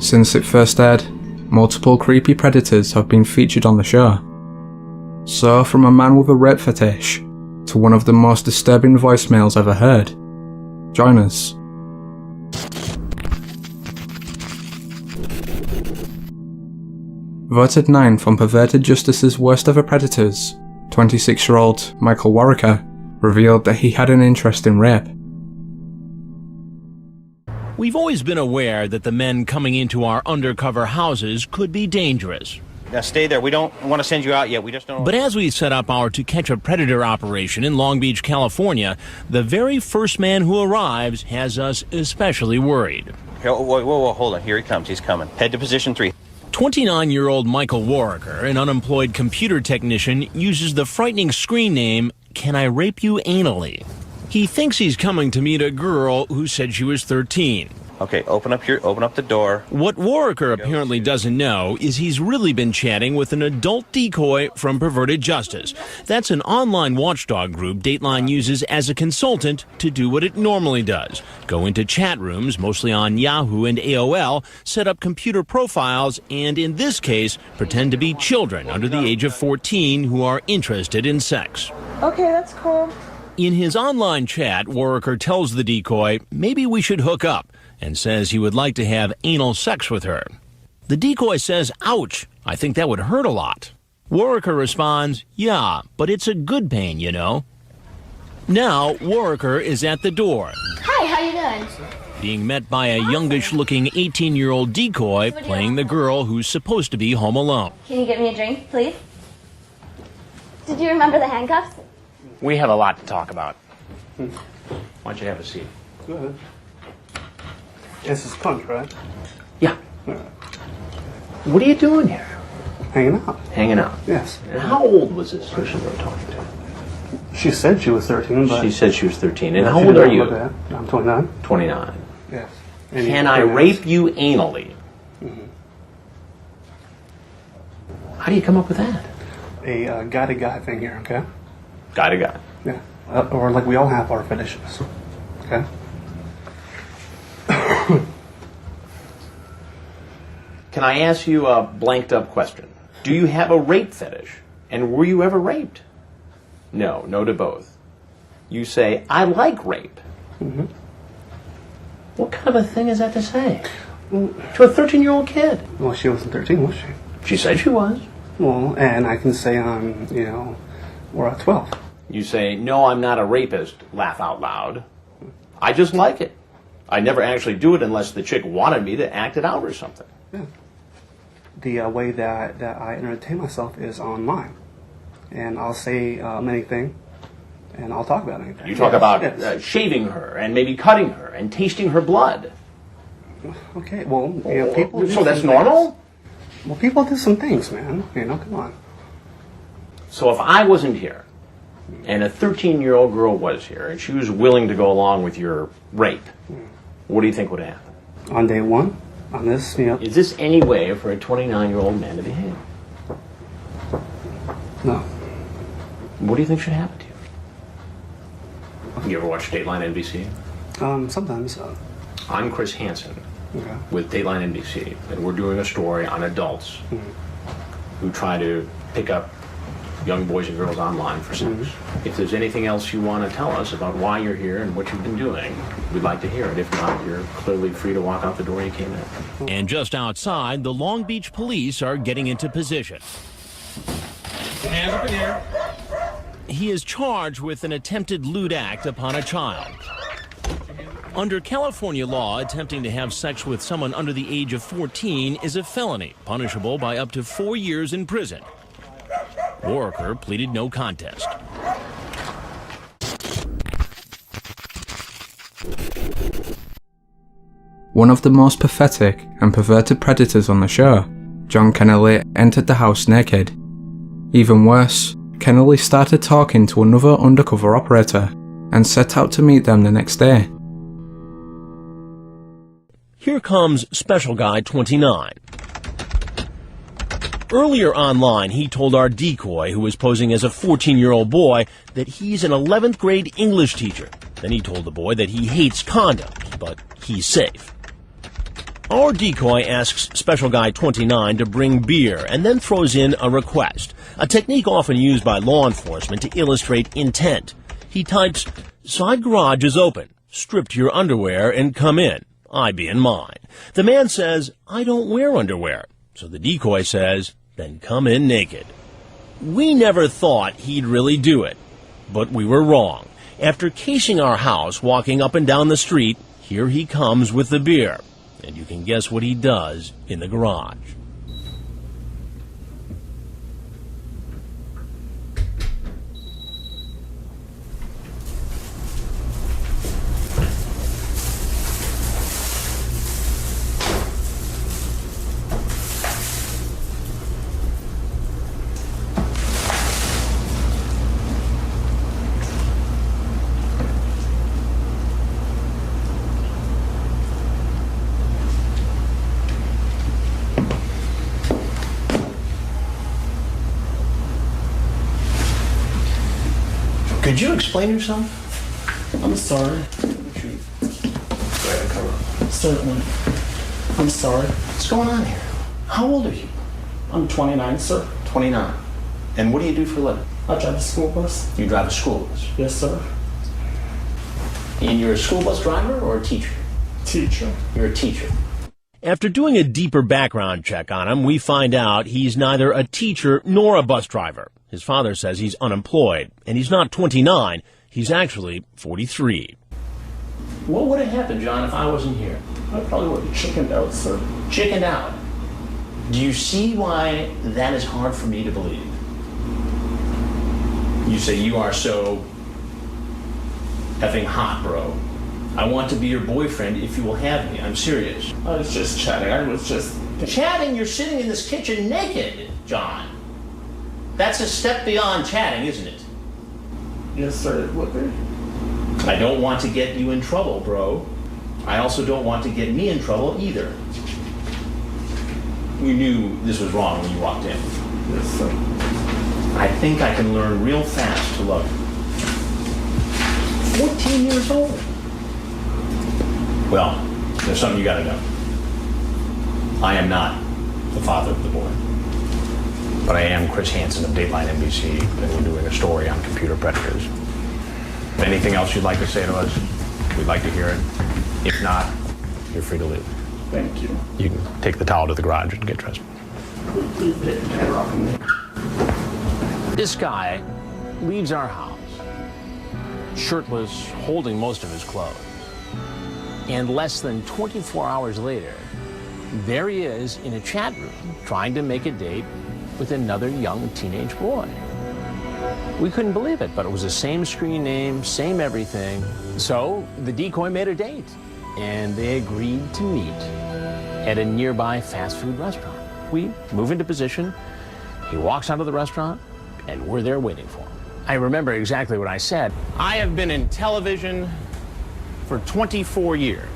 Since it first aired, multiple creepy predators have been featured on the show. So, from a man with a rape fetish to one of the most disturbing voicemails ever heard. Join us. Voted 9th on Perverted Justice's Worst Ever Predators, 26-year-old Michael Warwicker revealed that he had an interest in rape. We've always been aware that the men coming into our undercover houses could be dangerous. Now stay there. We don't want to send you out yet. We just don't. But as we set up our To Catch a Predator operation in Long Beach, California, the very first man who arrives has us especially worried. Whoa, hold on. Here he comes. He's coming. Head to position 3. 29-year-old Michael Warwicker, an unemployed computer technician, uses the frightening screen name, "Can I Rape You Anally?" He thinks he's coming to meet a girl who said she was 13. Okay, open up the door. What Warwicker apparently doesn't know is he's really been chatting with an adult decoy from Perverted Justice. That's an online watchdog group Dateline uses as a consultant to do what it normally does. Go into chat rooms, mostly on Yahoo and AOL, set up computer profiles, and in this case, pretend to be children under the age of 14 who are interested in sex. Okay, that's cool. In his online chat, Warwicker tells the decoy, maybe we should hook up, and says he would like to have anal sex with her. The decoy says, ouch, I think that would hurt a lot. Warwicker responds, yeah, but it's a good pain, you know. Now, Warwicker is at the door. Hi, how you doing? Being met by a youngish-looking 18-year-old decoy playing the girl who's supposed to be home alone. Can you get me a drink, please? Did you remember the handcuffs? We have a lot to talk about. Why don't you have a seat? Go ahead. This is Punch, right? Yeah. What are you doing here? Hanging out. Hanging out. Yes. And how old was this person you were talking to? She said she was 13, but... She said she was 13. And Yeah, how she old did are not you? look at it. I'm 29. 29. Yes. Can I rape you anally? How do you come up with that? A guy-to-guy thing here, okay? Guy to guy. Yeah. Or like we all have our fetishes, okay? Can I ask you a blanked up question? Do you have a rape fetish? And were you ever raped? No to both. You say, I like rape. What kind of a thing is that to say? To a 13-year-old kid? Well, she wasn't 13, was she? She said she was. Well, and I can say we're at 12. You say, no, I'm not a rapist, laugh out loud. I just like it. I never actually do it unless the chick wanted me to act it out or something. Yeah. The way that I entertain myself is online. And I'll say anything, and I'll talk about anything. You talk about shaving her, and maybe cutting her, and tasting her blood. Okay, well, people... So that's normal? Well, people do some things, man. Come on. So if I wasn't here, and a 13-year-old girl was here, and she was willing to go along with your rape, what do you think would happen? On day one, on this, Is this any way for a 29-year-old man to behave? No. What do you think should happen to you? You ever watch Dateline NBC? Sometimes. I'm Chris Hansen Okay. with Dateline NBC, and we're doing a story on adults who try to pick up young boys and girls online for sex. If there's anything else you want to tell us about why you're here and what you've been doing, we'd like to hear it. If not, you're clearly free to walk out the door you came in. And just outside, the Long Beach police are getting into position. Hands up in the air. He is charged with an attempted lewd act upon a child. Under California law, attempting to have sex with someone under the age of 14 is a felony, punishable by up to 4 years in prison. Warwicker pleaded no contest. One of the most pathetic and perverted predators on the show, John Kennelly entered the house naked. Even worse, Kennelly started talking to another undercover operator and set out to meet them the next day. Here comes Special Guy 29. Earlier online, he told our decoy, who was posing as a 14-year-old boy, that he's an 11th grade English teacher. Then he told the boy that he hates condoms, but he's safe. Our decoy asks Special Guy 29 to bring beer and then throws in a request, a technique often used by law enforcement to illustrate intent. He types, "Side garage is open. Strip to your underwear and come in. I be in mine." The man says, "I don't wear underwear." So the decoy says, "Then come in naked." We never thought he'd really do it, but we were wrong. After casing our house, walking up and down the street, here he comes with the beer. And you can guess what he does in the garage. Could you explain yourself? I'm sorry. Go ahead and cover up. Certainly. I'm sorry. What's going on here? How old are you? I'm 29, sir. 29. And what do you do for a living? I drive a school bus. You drive a school bus. Yes, sir. And you're a school bus driver or a teacher? Teacher. You're a teacher. After doing a deeper background check on him, we find out he's neither a teacher nor a bus driver. His father says he's unemployed, and he's not 29, he's actually 43. What would have happened, John, if I wasn't here? I probably would have chickened out, sir. Chickened out. Do you see why that is hard for me to believe? You say you are so effing hot, bro. I want to be your boyfriend if you will have me. I'm serious. I was just chatting. I was just... Chatting? You're sitting in this kitchen naked, John. That's a step beyond chatting, isn't it? Yes, sir, it would be. I don't want to get you in trouble, bro. I also don't want to get me in trouble either. You knew this was wrong when you walked in. Yes, sir. I think I can learn real fast to love you. 14 years old. Well, there's something you gotta know. I am not the father of the boy. But I am Chris Hansen of Dateline NBC, and we're doing a story on computer predators. Anything else you'd like to say to us? We'd like to hear it. If not, you're free to leave. Thank you. You can take the towel to the garage and get dressed. Please take the pad off of me. This guy leaves our house, shirtless, holding most of his clothes. And less than 24 hours later, there he is in a chat room trying to make a date with another young teenage boy. We couldn't believe it, but it was the same screen name, same everything. So the decoy made a date, and they agreed to meet at a nearby fast food restaurant. We move into position, he walks out of the restaurant, and we're there waiting for him. I remember exactly what I said. I have been in television for 24 years.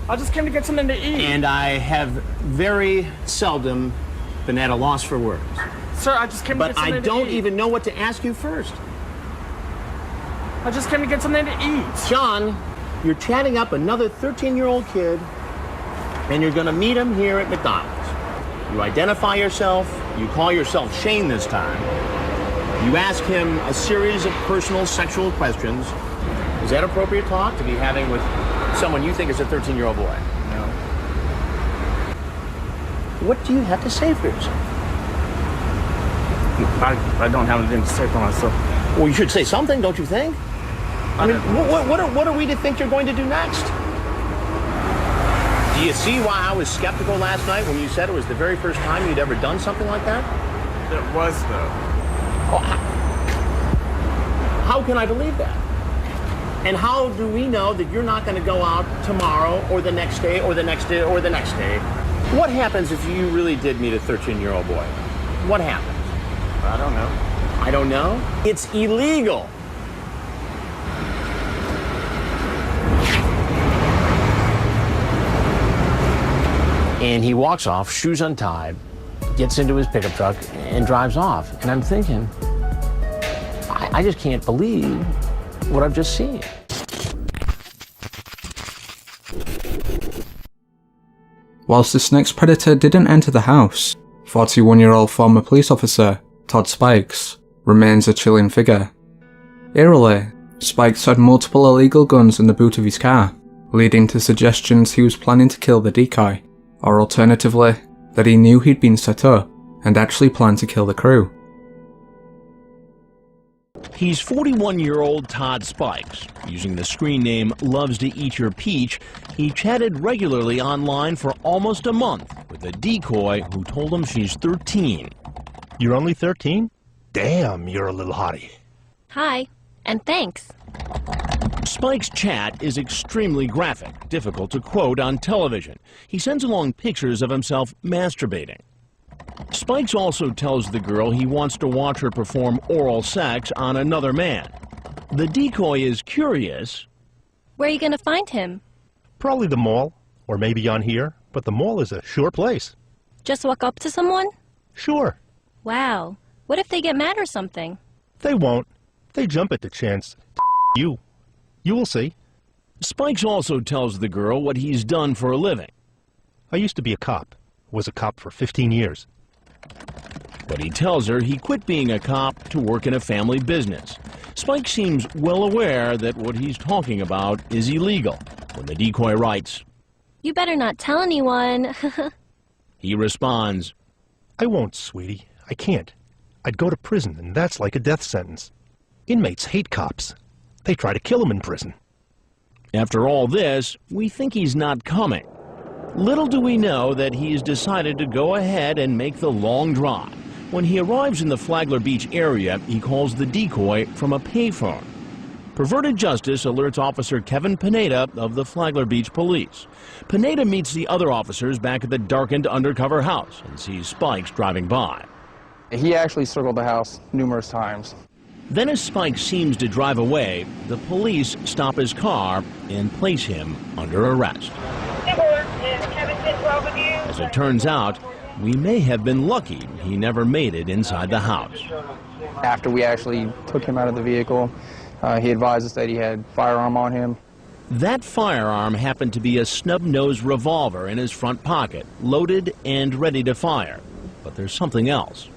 I just came to get something to eat. And I have very seldom been at a loss for words. Sir, I just came to get But something I to don't eat. even know what to ask you first. I just came to get something to eat. John, you're chatting up another 13-year-old kid, and you're gonna meet him here at McDonald's. You identify yourself, you call yourself Shane this time. You ask him a series of personal sexual questions. Is that appropriate talk to be having with someone you think is a 13-year-old boy? No. What do you have to say for yourself? I don't have anything to say for myself. Well, you should say something, don't you think? I mean, what are we to think you're going to do next? Do you see why I was skeptical last night when you said it was the very first time you'd ever done something like that? It was, though. Oh, how can I believe that? And how do we know that you're not going to go out tomorrow or the next day or the next day or the next day? What happens if you really did meet a 13-year-old boy? What happens? I don't know. I don't know. It's illegal. And he walks off, shoes untied, gets into his pickup truck, and drives off. And I'm thinking, I just can't believe what I've just seen. Whilst this next predator didn't enter the house, 41-year-old former police officer Todd Spikes remains a chilling figure. Eerily, Spikes had multiple illegal guns in the boot of his car, leading to suggestions he was planning to kill the decoy, or alternatively, that he knew he'd been set up and actually planned to kill the crew. He's 41-year-old Todd Spikes. Using the screen name Loves to Eat Your Peach, he chatted regularly online for almost a month with a decoy who told him she's 13. You're only 13? Damn, you're a little hottie. Hi, and thanks. Spike's chat is extremely graphic, difficult to quote on television. He sends along pictures of himself masturbating. Spikes also tells the girl he wants to watch her perform oral sex on another man. The decoy is curious. Where are you going to find him? Probably the mall, or maybe on here, but the mall is a sure place. Just walk up to someone? Sure. Wow. What if they get mad or something? They won't. They jump at the chance to you. You will see. Spikes also tells the girl what he's done for a living. I used to be a cop. Was a cop for 15 years. But he tells her he quit being a cop to work in a family business. Spike seems well aware that what he's talking about is illegal. When the decoy writes, You better not tell anyone. he responds, I won't, sweetie. I can't. I'd go to prison, and that's like a death sentence. Inmates hate cops. They try to kill them in prison. After all this, we think he's not coming. Little do we know that he's decided to go ahead and make the long drive. When he arrives in the Flagler Beach area, he calls the decoy from a payphone. Perverted Justice alerts Officer Kevin Pineda of the Flagler Beach Police. Pineda meets the other officers back at the darkened undercover house and sees Spikes driving by. He actually circled the house numerous times. Then as Spikes seems to drive away, the police stop his car and place him under arrest. As it turns out, we may have been lucky he never made it inside the house. After we actually took him out of the vehicle, he advised us that he had a firearm on him. That firearm happened to be a snub-nosed revolver in his front pocket, loaded and ready to fire. But there's something else.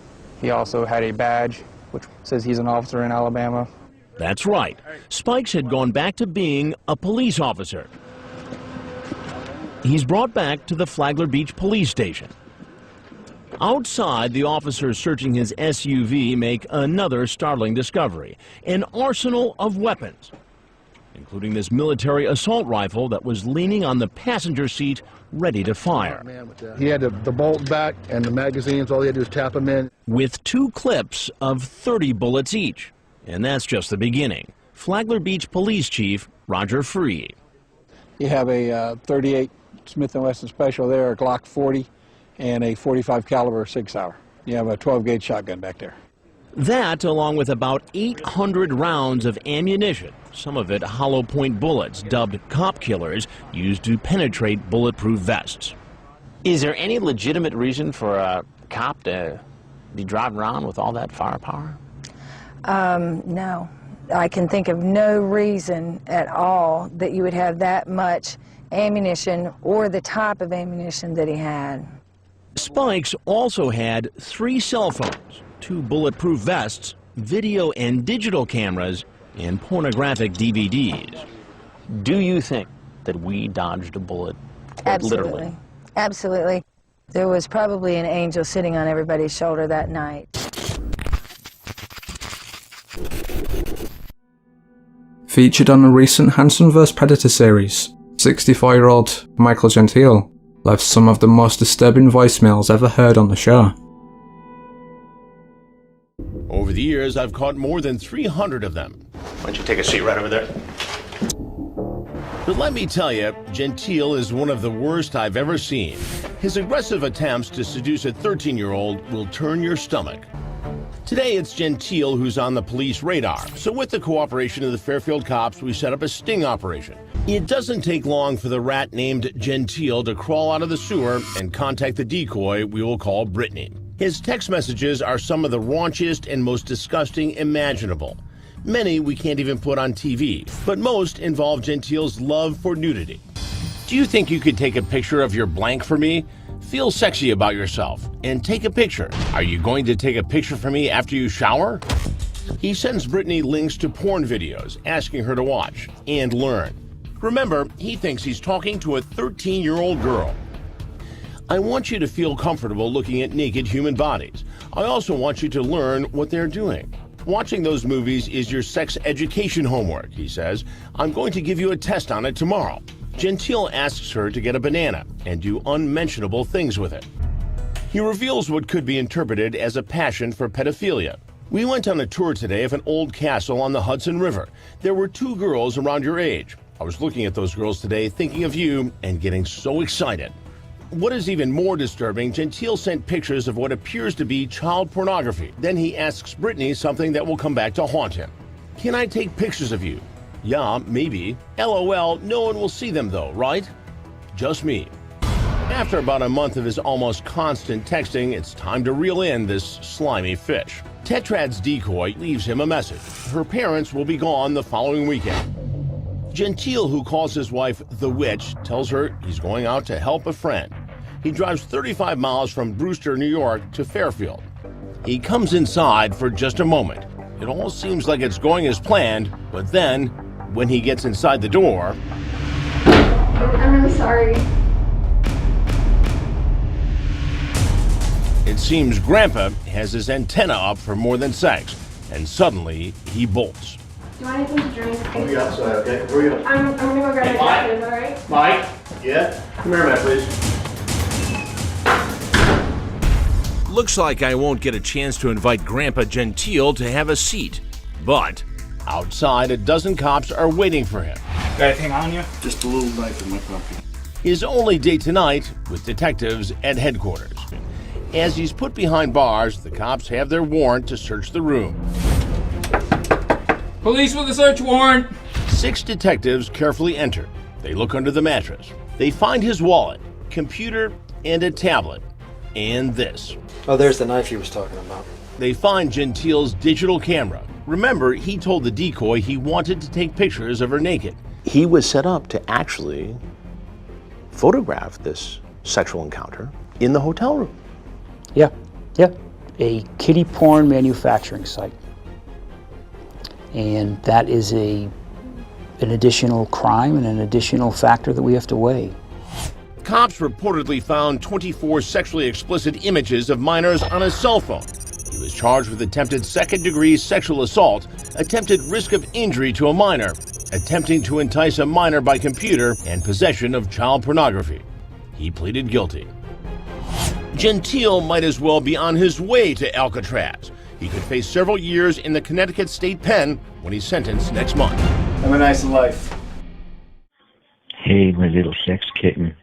He also had a badge, which says he's an officer in Alabama. That's right. Spikes had gone back to being a police officer. He's brought back to the Flagler Beach Police Station. Outside, the officers searching his SUV make another startling discovery: an arsenal of weapons, including this military assault rifle that was leaning on the passenger seat, ready to fire. He had the bolt back and the magazines. All he had to do was tap them in. With 2 clips of 30 bullets each. And that's just the beginning. Flagler Beach Police Chief Roger Freed. You have a 38 Smith & Wesson Special there, a Glock 40, and a 45 caliber Sig Sauer. You have a 12-gauge shotgun back there. That, along with about 800 rounds of ammunition, some of it hollow point bullets dubbed cop killers, used to penetrate bulletproof vests. Is there any legitimate reason for a cop to be driving around with all that firepower? No. I can think of no reason at all that you would have that much ammunition or the type of ammunition that he had. Spikes also had 3 cell phones, 2 bulletproof vests, video and digital cameras, and pornographic DVDs. Do you think that we dodged a bullet? Absolutely. Literally? Absolutely. There was probably an angel sitting on everybody's shoulder that night. Featured on the recent Hanson vs. Predator series, 64-year-old Michael Gentile left some of the most disturbing voicemails ever heard on the show. Over the years, I've caught more than 300 of them. Why don't you take a seat right over there? But let me tell you, Gentile is one of the worst I've ever seen. His aggressive attempts to seduce a 13-year-old will turn your stomach. Today, it's Gentile who's on the police radar. So with the cooperation of the Fairfield cops, we set up a sting operation. It doesn't take long for the rat named Gentile to crawl out of the sewer and contact the decoy we will call Brittany. His text messages are some of the raunchiest and most disgusting imaginable. Many we can't even put on TV, but most involve Gentile's love for nudity. Do you think you could take a picture of your blank for me? Feel sexy about yourself and take a picture. Are you going to take a picture for me after you shower? He sends Brittany links to porn videos, asking her to watch and learn. Remember, he thinks he's talking to a 13-year-old girl. I want you to feel comfortable looking at naked human bodies. I also want you to learn what they're doing. Watching those movies is your sex education homework, he says. I'm going to give you a test on it tomorrow. Gentile asks her to get a banana and do unmentionable things with it. He reveals what could be interpreted as a passion for pedophilia. We went on a tour today of an old castle on the Hudson River. There were 2 girls around your age. I was looking at those girls today, thinking of you and getting so excited. What is even more disturbing, Gentile sent pictures of what appears to be child pornography. Then he asks Brittany something that will come back to haunt him. Can I take pictures of you? Yeah, maybe. LOL, no one will see them though, right? Just me. After about a month of his almost constant texting, it's time to reel in this slimy fish. Tetrad's decoy leaves him a message. Her parents will be gone the following weekend. Gentile, who calls his wife the witch, tells her he's going out to help a friend. He drives 35 miles from Brewster, New York to Fairfield. He comes inside for just a moment. It all seems like it's going as planned, but then, when he gets inside the door... I'm really sorry. It seems Grandpa has his antenna up for more than sex, and suddenly he bolts. Do you want anything to drink? I'll be outside, okay? Where are you? I'm gonna go grab Hey, my jacket, is that alright? Mike? Yeah? Come here a minute, please. Looks like I won't get a chance to invite Grandpa Gentile to have a seat. But outside, a dozen cops are waiting for him. Got anything on you? Just a little knife in my pocket. His only date tonight with detectives at headquarters. As he's put behind bars, the cops have their warrant to search the room. Police with a search warrant. 6 detectives carefully enter. They look under the mattress. They find his wallet, computer, and a tablet. And this. Oh, there's the knife he was talking about. They find Gentile's digital camera. Remember, he told the decoy he wanted to take pictures of her naked. He was set up to actually photograph this sexual encounter in the hotel room. Yeah. A kiddie porn manufacturing site. And that is an additional crime and an additional factor that we have to weigh. Cops reportedly found 24 sexually explicit images of minors on his cell phone. He was charged with attempted second-degree sexual assault, attempted risk of injury to a minor, attempting to entice a minor by computer, and possession of child pornography. He pleaded guilty. Gentile might as well be on his way to Alcatraz. He could face several years in the Connecticut State Pen when he's sentenced next month. Have a nice life. Hey, my little sex kitten.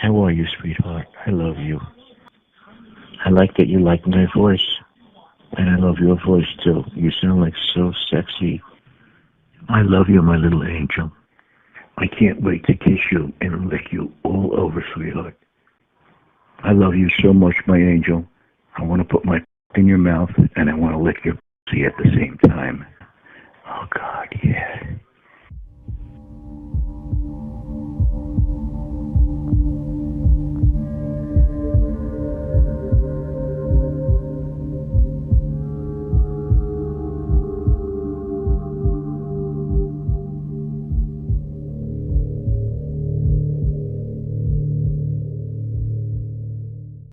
How are you, sweetheart? I love you. I like that you like my voice. And I love your voice, too. You sound like so sexy. I love you, my little angel. I can't wait to kiss you and lick you all over, sweetheart. I love you so much, my angel. I want to put my in your mouth, and I want to lick your pussy at the same time. Oh, God, yes.